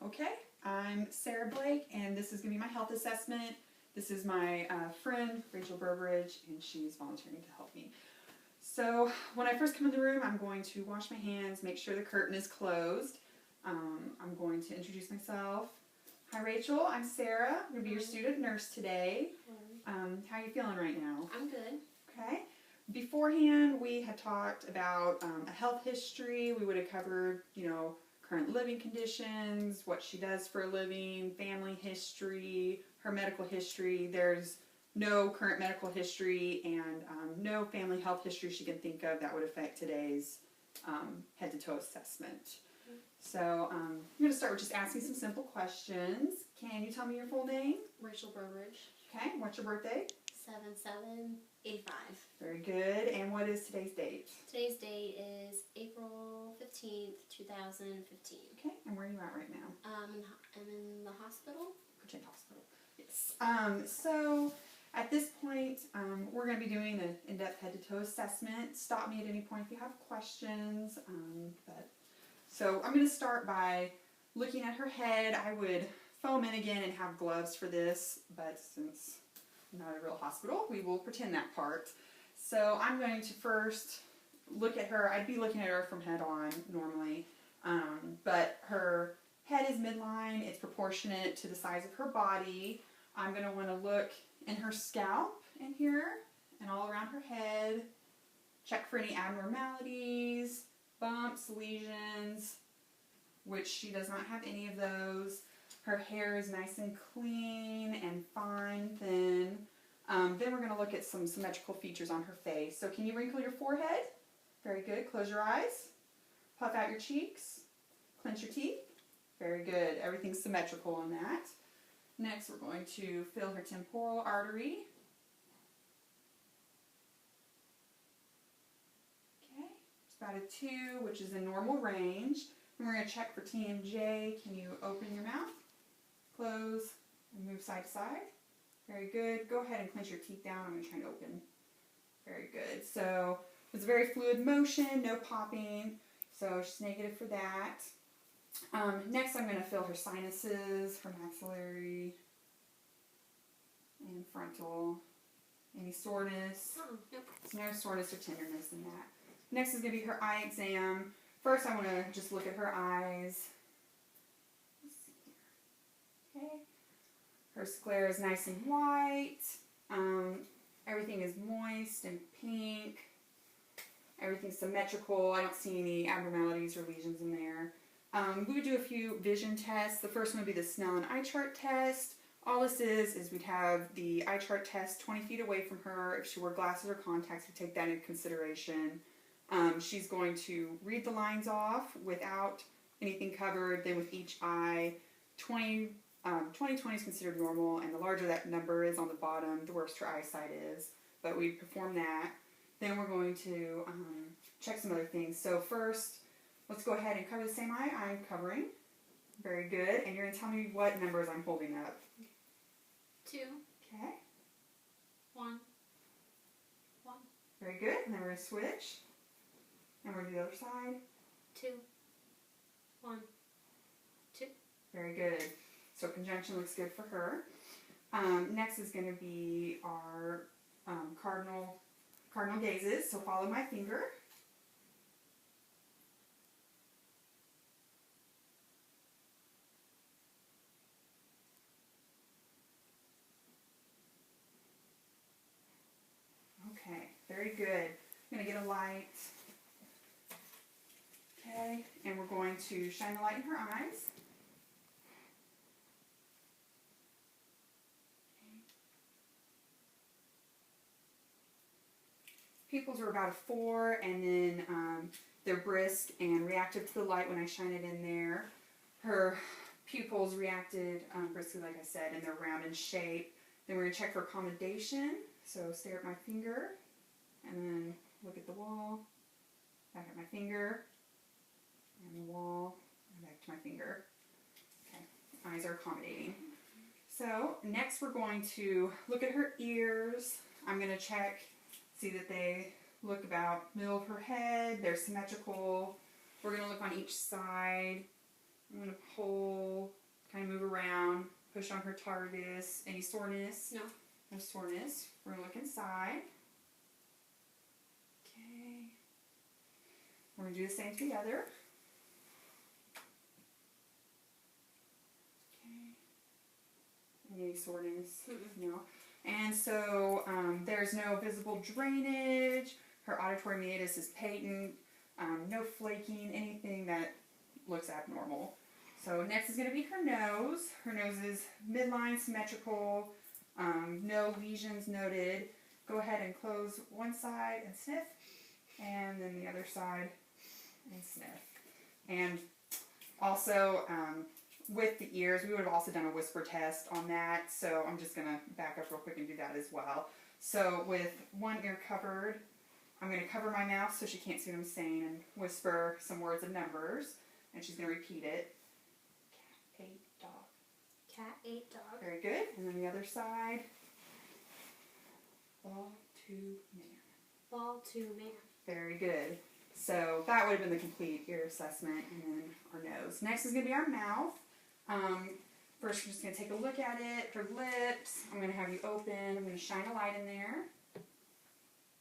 Okay, I'm Sarah Blake, and this is going to be my health assessment. This is my friend, Rachel Burbridge, and she's volunteering to help me. So when I first come in the room, I'm going to wash my hands, make sure the curtain is closed. I'm going to introduce myself. Hi Rachel, I'm Sarah. I'm going to be your student nurse today. How are you feeling right now? I'm good. Okay. Beforehand, we had talked about a health history. We would have covered, current living conditions, what she does for a living, family history, her medical history. There's no current medical history and no family health history she can think of that would affect today's head-to-toe assessment. So I'm going to start with just asking some simple questions. Can you tell me your full name? Rachel Burbridge. Okay. What's your birthday? 7/7/85. Very good. And what is today's date? Today's date is April 15th, 2015. Okay. And where are you at right now? I'm in the hospital. Virginia Hospital. Yes. So at this point, we're going to be doing an in-depth head-to-toe assessment. Stop me at any point if you have questions. So I'm going to start by looking at her head. I would foam in again and have gloves for this, but since I'm not a real hospital, we will pretend that part. So I'm going to first look at her. I'd be looking at her from head on normally, but her head is midline. It's proportionate to the size of her body. I'm going to want to look in her scalp in here and all around her head. Check for any abnormalities, bumps, lesions, which she does not have any of those. Her hair is nice and clean and fine, thin. Then we're going to look at some symmetrical features on her face. So can you wrinkle your forehead? Very good. Close your eyes. Puff out your cheeks. Clench your teeth. Very good. Everything's symmetrical on that. Next, we're going to feel her temporal artery. Okay. It's about a 2, which is in normal range. And we're going to check for TMJ. Can you open your mouth? Close and move side to side. Very good. Go ahead and clench your teeth down. I'm going to try and open. Very good. So it's a very fluid motion, no popping. So she's negative for that. Next, I'm going to feel her sinuses, her maxillary and frontal. Any soreness? Nope. No soreness or tenderness in that. Next is going to be her eye exam. First, I want to just look at her eyes. Let's see here. Okay. Her sclera is nice and white. Everything is moist and pink. Everything's symmetrical. I don't see any abnormalities or lesions in there. We would do a few vision tests. The first one would be the Snellen eye chart test. All this is we'd have the eye chart test 20 feet away from her. If she wore glasses or contacts, we take that into consideration. She's going to read the lines off without anything covered. Then with each eye, 20/20 is considered normal, and the larger that number is on the bottom, the worse her eyesight is. But we perform that. Then we're going to check some other things. So first, let's go ahead and cover the same eye I'm covering. Very good. And you're going to tell me what numbers I'm holding up. 2. Okay. 1. 1. Very good. And then we're going to switch. And we're to the other side. 2. 1. 2. Very good. So conjunction looks good for her. Next is going to be our cardinal gazes. So follow my finger. Okay, very good. I'm going to get a light. Okay, and we're going to shine the light in her eyes. Pupils are about a 4, and then they're brisk and reactive to the light when I shine it in there. Her pupils reacted briskly, like I said, and they're round in shape. Then we're going to check for accommodation. So stare at my finger, and then look at the wall, back at my finger, and the wall, and back to my finger. Okay, eyes are accommodating. So next we're going to look at her ears. I'm going to check, see that they look about middle of her head, they're symmetrical. We're going to look on each side I'm going to pull, kind of move around, push on her targus. Any soreness? No. No soreness. We're going to look inside. Okay. We're going to do the same to the other. Okay. Any soreness? No. And so there's no visible drainage. Her auditory meatus is patent. No flaking, anything that looks abnormal. So next is going to be her nose. Her nose is midline, symmetrical, no lesions noted. Go ahead and close one side and sniff, and then the other side and sniff. And also with the ears, we would have also done a whisper test on that, so I'm just going to back up real quick and do that as well. So with one ear covered, I'm going to cover my mouth so she can't see what I'm saying and whisper some words and numbers, and she's going to repeat it. Cat, 8, dog. Cat, 8, dog. Very good. And then the other side. Ball to man. Ball to man. Very good. So that would have been the complete ear assessment, and then our nose. Next is going to be our mouth. First, we're just going to take a look at it. Her lips. I'm going to have you open. I'm going to shine a light in there.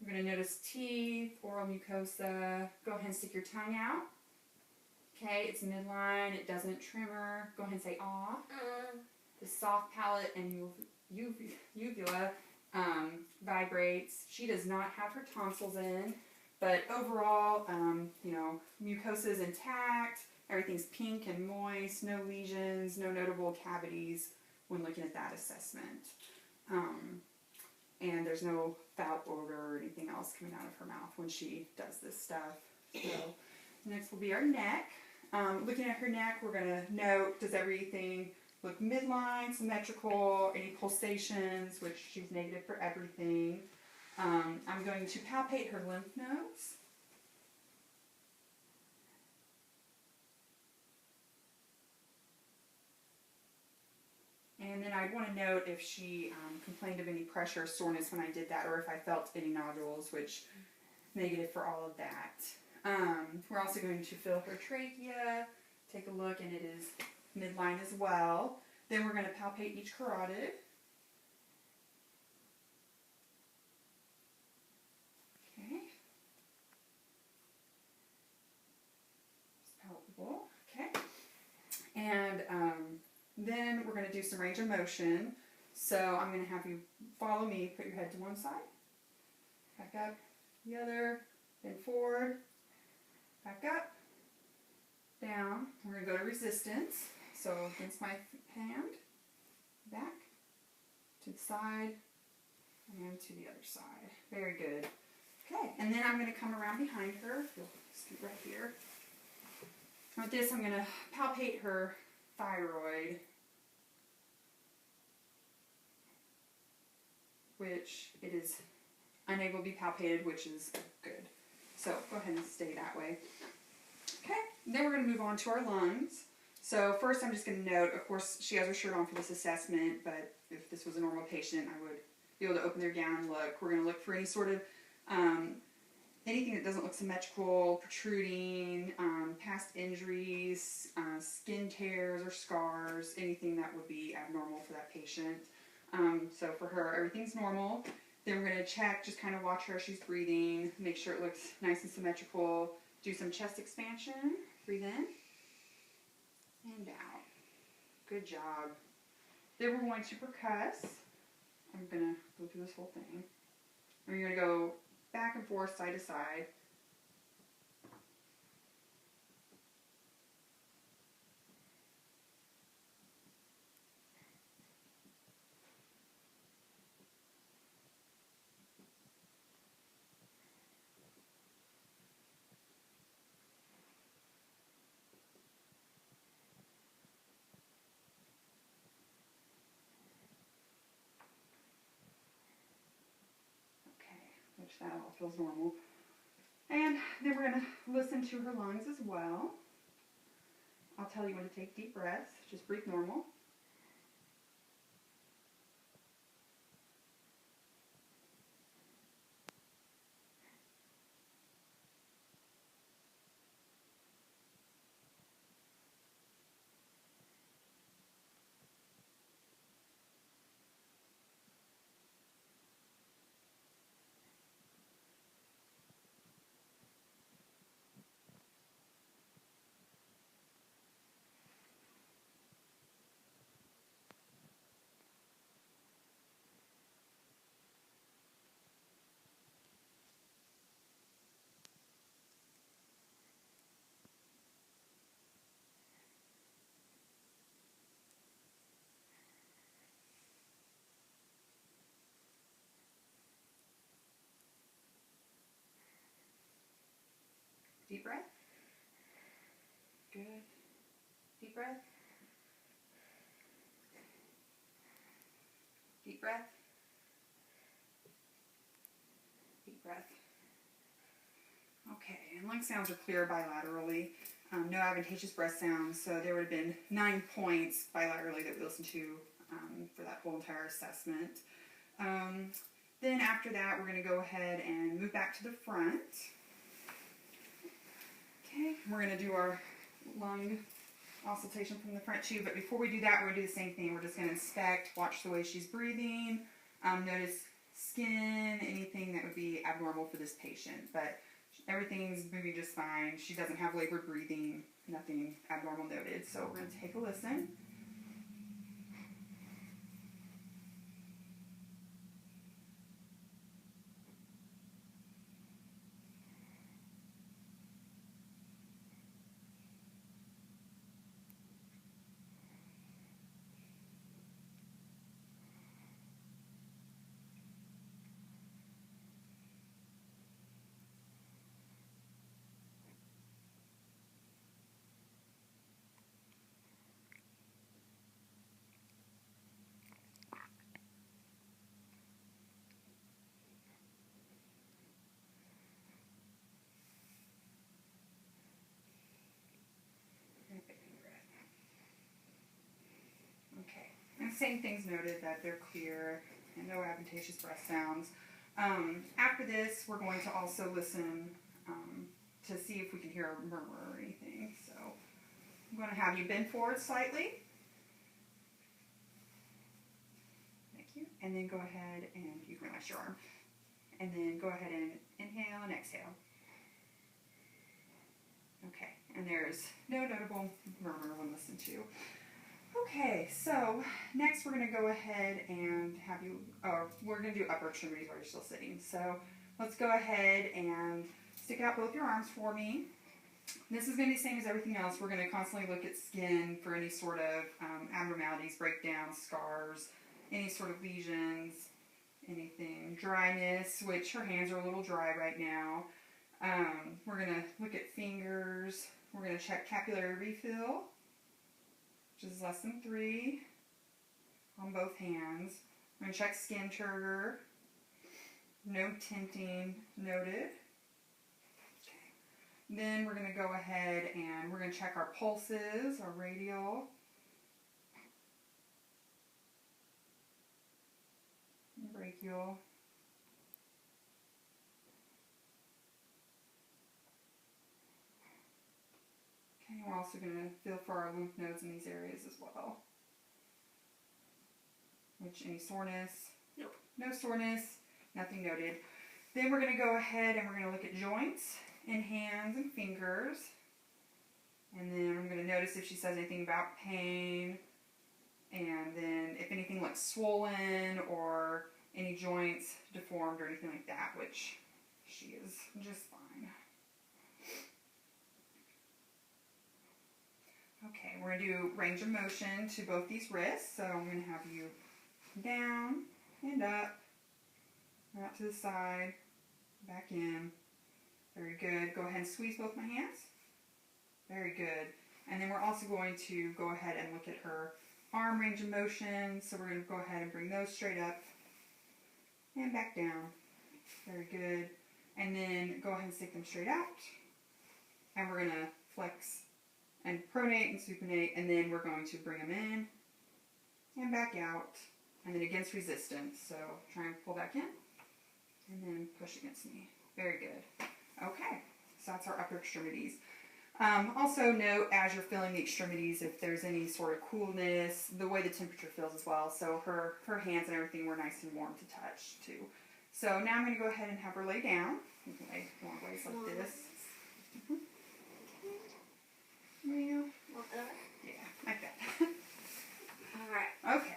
You're going to notice teeth, oral mucosa. Go ahead and stick your tongue out. Okay, it's midline. It doesn't tremor. Go ahead and say ah. The soft palate and uvula vibrates. She does not have her tonsils in, but overall, mucosa is intact. Everything's pink and moist. No lesions, no notable cavities when looking at that assessment. And there's no foul odor or anything else coming out of her mouth when she does this stuff. So next will be our neck. Looking at her neck, we're going to note, does everything look midline, symmetrical, any pulsations, which she's negative for everything. I'm going to palpate her lymph nodes. And then I want to note if she complained of any pressure or soreness when I did that, or if I felt any nodules, which negative for all of that. We're also going to feel her trachea, take a look, and it is midline as well. Then we're going to palpate each carotid. Okay. It's palpable. Okay. And then we're going to do some range of motion. So I'm going to have you follow me. Put your head to one side. Back up. The other. Then forward. Back up. Down. We're going to go to resistance. So against my hand. Back. To the side. And to the other side. Very good. Okay. And then I'm going to come around behind her. You'll scoot right here. With this, I'm going to palpate her thyroid, which it is unable to be palpated, which is good. So go ahead and stay that way. Okay, then we're going to move on to our lungs. So first I'm just going to note, of course, she has her shirt on for this assessment, but if this was a normal patient, I would be able to open their gown and look. We're going to look for any sort of anything that doesn't look symmetrical, protruding, past injuries, skin tears or scars, anything that would be abnormal for that patient. So for her, everything's normal. Then we're going to check, just kind of watch her as she's breathing, make sure it looks nice and symmetrical. Do some chest expansion. Breathe in and out. Good job. Then we're going to percuss. I'm going to go through this whole thing. And we're going to go back and forth, side to side. Which that all feels normal. And then we're going to listen to her lungs as well. I'll tell you when to take deep breaths. Just breathe normal. breath. Deep breath. Deep breath. Okay, and lung sounds are clear bilaterally. No adventitious breath sounds, so there would have been 9 points bilaterally that we listened to for that whole entire assessment. Then after that, we're going to go ahead and move back to the front. Okay, we're going to do our lung auscultation from the front too, but before we do that, we're going to do the same thing. We're just going to inspect, watch the way she's breathing, notice skin, anything that would be abnormal for this patient, but everything's moving just fine. She doesn't have labored breathing, nothing abnormal noted, so we're going to take a listen. Okay, and same things noted that they're clear and no adventitious breath sounds. After this, we're going to also listen to see if we can hear a murmur or anything. So I'm going to have you bend forward slightly. Thank you. And then go ahead and you can relax your arm. And then go ahead and inhale and exhale. Okay, and there's no notable murmur when listened to. Okay, so next we're going to go ahead and have you, we're going to do upper extremities while you're still sitting. So let's go ahead and stick out both your arms for me. This is going to be the same as everything else. We're going to constantly look at skin for any sort of abnormalities, breakdowns, scars, any sort of lesions, anything. Dryness, which her hands are a little dry right now. We're going to look at fingers. We're going to check capillary refill, which is less than 3 on both hands. We're going to check skin turgor. No tinting noted. Okay. Then we're going to go ahead and we're going to check our pulses, our radial. And brachial. Okay, we're also going to feel for our lymph nodes in these areas as well. Which, any soreness? Nope. No soreness, nothing noted. Then we're going to go ahead and we're going to look at joints in hands and fingers. And then I'm going to notice if she says anything about pain. And then if anything looks swollen or any joints deformed or anything like that, which she is just fine. Okay, we're going to do range of motion to both these wrists. So I'm going to have you down and up, out to the side, back in. Very good. Go ahead and squeeze both my hands. Very good. And then we're also going to go ahead and look at her arm range of motion. So we're going to go ahead and bring those straight up and back down. Very good. And then go ahead and stick them straight out. And we're going to flex and pronate and supinate, and then we're going to bring them in and back out, and then against resistance. So try and pull back in, and then push against me. Very good. Okay, so that's our upper extremities. Also note as you're feeling the extremities if there's any sort of coolness, the way the temperature feels as well. So her hands and everything were nice and warm to touch too. So now I'm going to go ahead and have her lay down. You can lay long ways like this. Mm-hmm. Yeah, like that. Alright. Okay.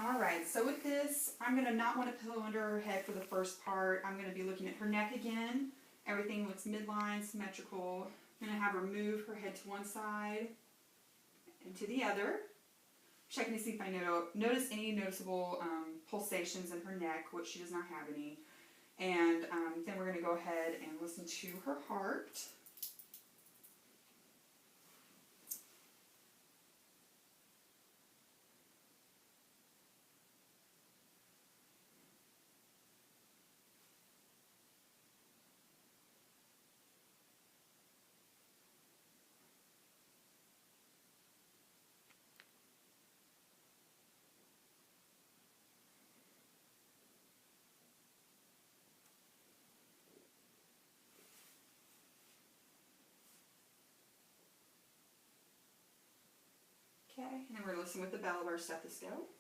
Alright, so with this, I'm going to not want a pillow under her head for the first part. I'm going to be looking at her neck again. Everything looks midline, symmetrical. I'm going to have her move her head to one side and to the other. Checking to see if I notice any noticeable pulsations in her neck, which she does not have any. And then we're going to go ahead and listen to her heart. Okay, and then we're going to listen with the bell of our stethoscope.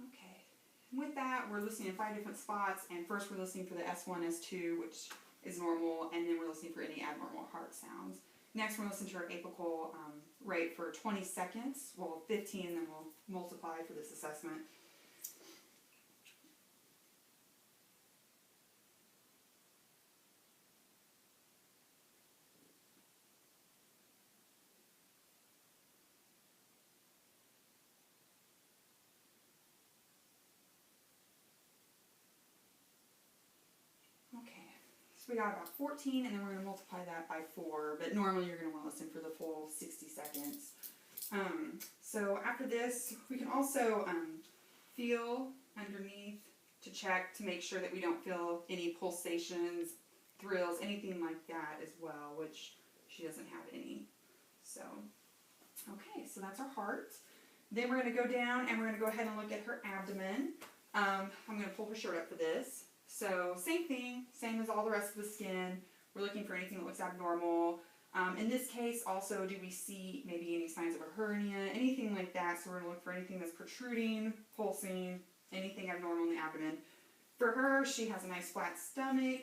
Okay, and with that, we're listening in 5 different spots, and first we're listening for the S1, S2, which is normal, and then we're listening for any abnormal heart sounds. Next, we're listening to our apical rate for 20 seconds, well, 15, and then we'll multiply for this assessment. Okay, so we got about 14, and then we're going to multiply that by 4, but normally you're going to want to listen for the full 60 seconds. So after this, we can also feel underneath to check to make sure that we don't feel any pulsations, thrills, anything like that as well, which she doesn't have any. So, okay, so that's our heart. Then we're going to go down and we're going to go ahead and look at her abdomen. I'm going to pull her shirt up for this. So same thing, same as all the rest of the skin. We're looking for anything that looks abnormal. In this case, also, do we see maybe any signs of a hernia, anything like that? So we're going to look for anything that's protruding, pulsing, anything abnormal in the abdomen. For her, she has a nice flat stomach.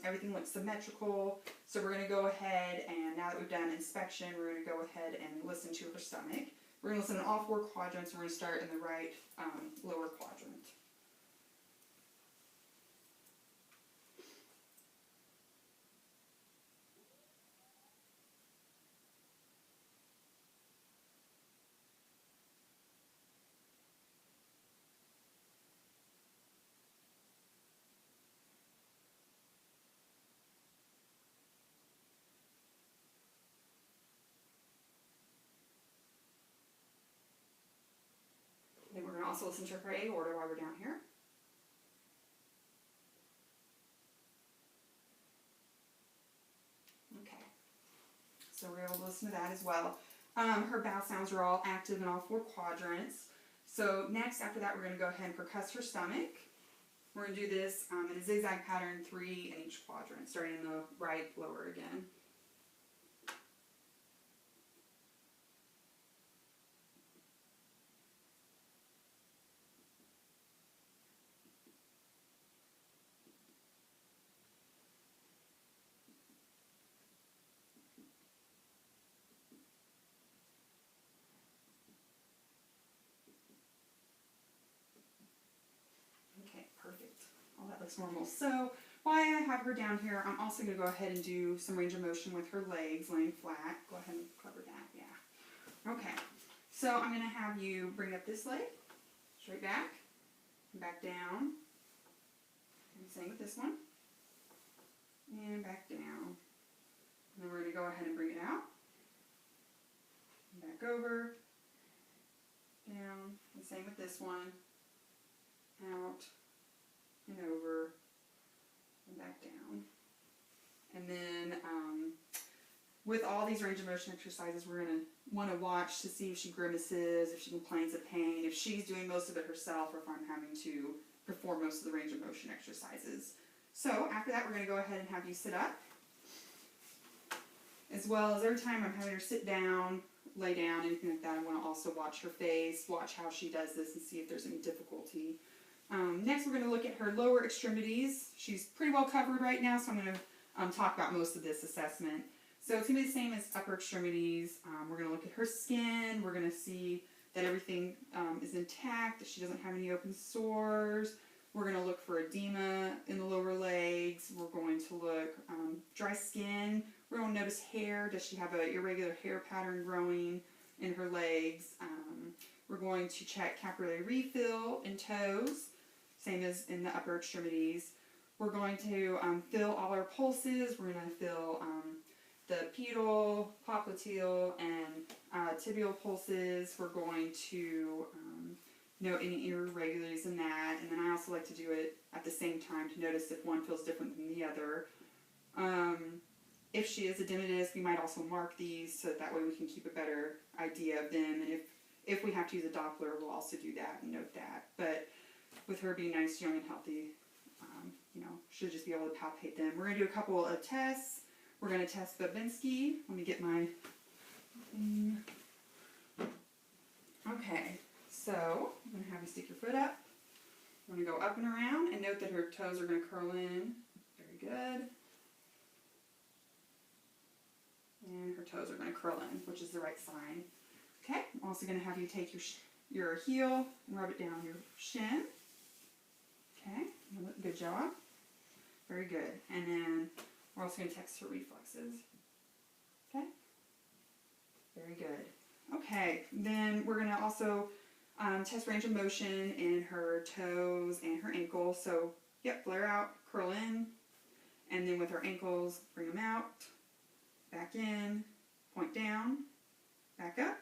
Everything looks symmetrical. So we're going to go ahead and now that we've done inspection, we're going to go ahead and listen to her stomach. We're going to listen in all 4 quadrants. We're going to start in the right lower quadrant. Then we're going to also listen to her aorta while we're down here. Okay, so we're able to listen to that as well. Her bowel sounds are all active in all 4 quadrants. So next, after that, we're going to go ahead and percuss her stomach. We're going to do this in a zigzag pattern, 3 in each quadrant, starting in the right lower again. Okay, perfect. All that looks normal. So while I have her down here, I'm also going to go ahead and do some range of motion with her legs laying flat. Go ahead and cover that, yeah. Okay, so I'm going to have you bring up this leg, straight back, and back down. And same with this one. And back down. And then we're going to go ahead and bring it out. And back over. Down. And same with this one. Out. And over. And back down. And then with all these range of motion exercises, we're going to want to watch to see if she grimaces, if she complains of pain, if she's doing most of it herself, or if I'm having to perform most of the range of motion exercises. So after that, we're going to go ahead and have you sit up. As well as every time I'm having her sit down, lay down, anything like that, I want to also watch her face, watch how she does this, and see if there's any difficulty. Next, we're going to look at her lower extremities. She's pretty well covered right now, so I'm going to talk about most of this assessment. So it's going to be the same as upper extremities. We're going to look at her skin. We're going to see that everything is intact, that she doesn't have any open sores. We're going to look for edema in the lower legs. We're going to look dry skin. We're going to notice hair. Does she have an irregular hair pattern growing in her legs? We're going to check capillary refill in toes, same as in the upper extremities. We're going to feel all our pulses. We're going to feel the pedal, popliteal, and tibial pulses. We're going to note any irregularities in that, and then I also like to do it at the same time to notice if one feels different than the other. If she is edematous, we might also mark these so that way we can keep a better idea of them, and if we have to use a Doppler, we'll also do that and note that. But with her being nice, young, and healthy, should just be able to palpate them. We're going to do a couple of tests. We're going to test Babinski. Let me get my thing. Okay, so I'm going to have you stick your foot up. I'm going to go up and around, and note that her toes are going to curl in. Very good. And her toes are going to curl in, which is the right sign. Okay, I'm also going to have you take your heel and rub it down your shin. Okay, good job. Very good. And then we're also going to test her reflexes. Okay, very good. Okay, then we're going to also test range of motion in her toes and her ankles. So, yep, flare out, curl in, and then with her ankles, bring them out, back in, point down, back up,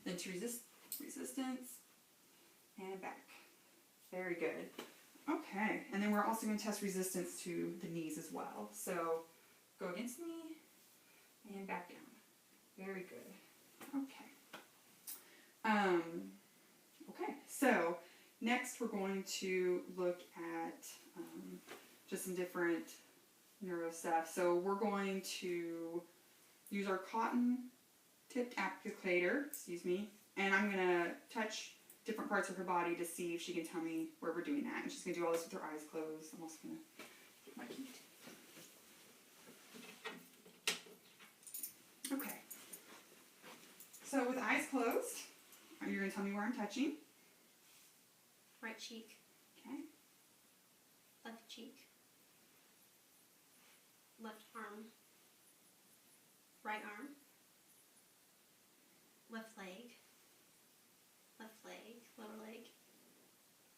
then to resistance, and back. Very good. Okay, and then we're also going to test resistance to the knees as well. So go against me and back down. Very good. Okay. Okay, so next we're going to look at just some different neuro stuff. So we're going to use our cotton tipped applicator, and I'm going to touch different parts of her body to see if she can tell me where we're doing that. And she's going to do all this with her eyes closed. I'm also going to get my key. Okay. So with eyes closed, you're going to tell me where I'm touching. Right cheek. Okay. Left cheek. Left arm. Right arm. Left leg. Left leg. Lower leg.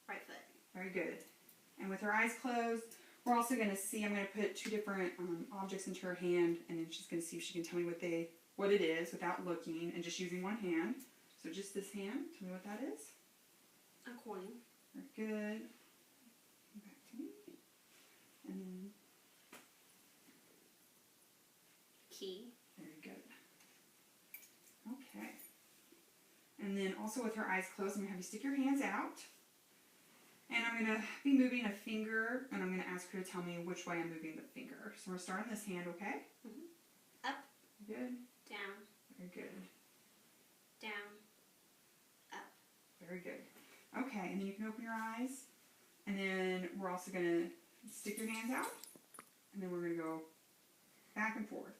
Right foot. Very good. And with her eyes closed, we're also going to see, I'm going to put two different objects into her hand, and then she's going to see if she can tell me what it is without looking and just using one hand. So just this hand, tell me what that is. A coin. Very good. Back to me. And then key. very good. Okay. And then also with her eyes closed, I'm going to have you stick your hands out. And I'm going to be moving a finger, and I'm going to ask her to tell me which way I'm moving the finger. So we're starting this hand, okay? Mm-hmm. Up. Good. Down. Very good. Down. Up. Very good. Okay, and then you can open your eyes. And then we're also going to stick your hands out. And then we're going to go back and forth.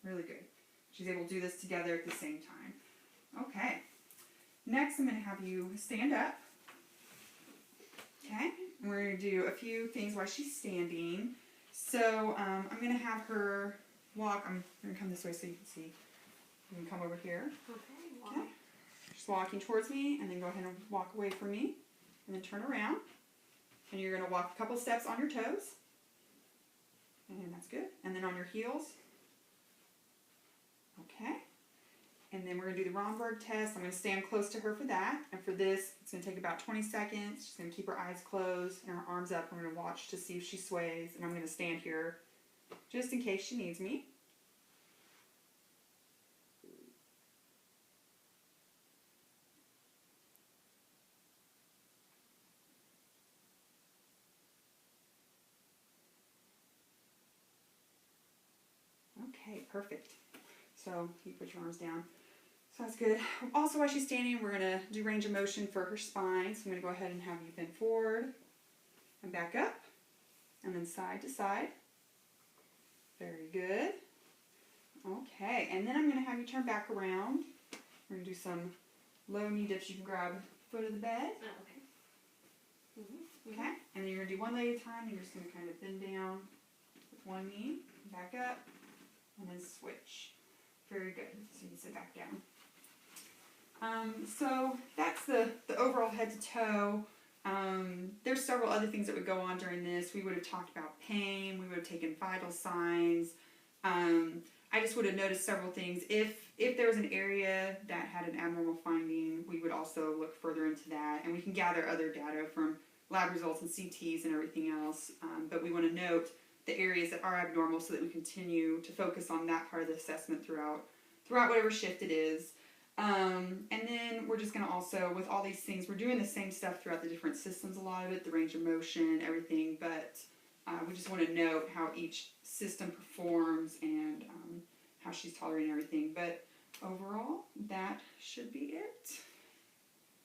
Really good. She's able to do this together at the same time. Okay. Next, I'm going to have you stand up. Okay. And we're going to do a few things while she's standing. So I'm going to have her walk. I'm going to come this way so you can see. You can come over here. Okay. Okay. Just walking towards me, and then go ahead and walk away from me, and then turn around. And you're going to walk a couple steps on your toes. And that's good. And then on your heels. Okay. And then we're going to do the Romberg test. I'm going to stand close to her for that. And for this, it's going to take about 20 seconds. She's going to keep her eyes closed and her arms up. I'm going to watch to see if she sways. And I'm going to stand here just in case she needs me. Okay, perfect. So you put your arms down. So that's good. Also, while she's standing, we're going to do range of motion for her spine. So I'm going to go ahead and have you bend forward and back up. And then side to side. Very good. Okay, and then I'm going to have you turn back around. We're going to do some low knee dips. You can grab the foot of the bed. Oh, okay. Mm-hmm. Okay, and then you're going to do one leg at a time. You're just going to kind of bend down with one knee, back up, and then switch. Very good. So you can sit back down. So that's the overall head to toe. There's several other things that would go on during this. We would have talked about pain. We would have taken vital signs. I just would have noticed several things. If there was an area that had an abnormal finding, we would also look further into that, and we can gather other data from lab results and CTs and everything else. But we want to note the areas that are abnormal so that we continue to focus on that part of the assessment throughout whatever shift it is. And then we're just going to also, with all these things, we're doing the same stuff throughout the different systems, a lot of it, the range of motion, everything, but we just want to note how each system performs and how she's tolerating everything. But overall, that should be it.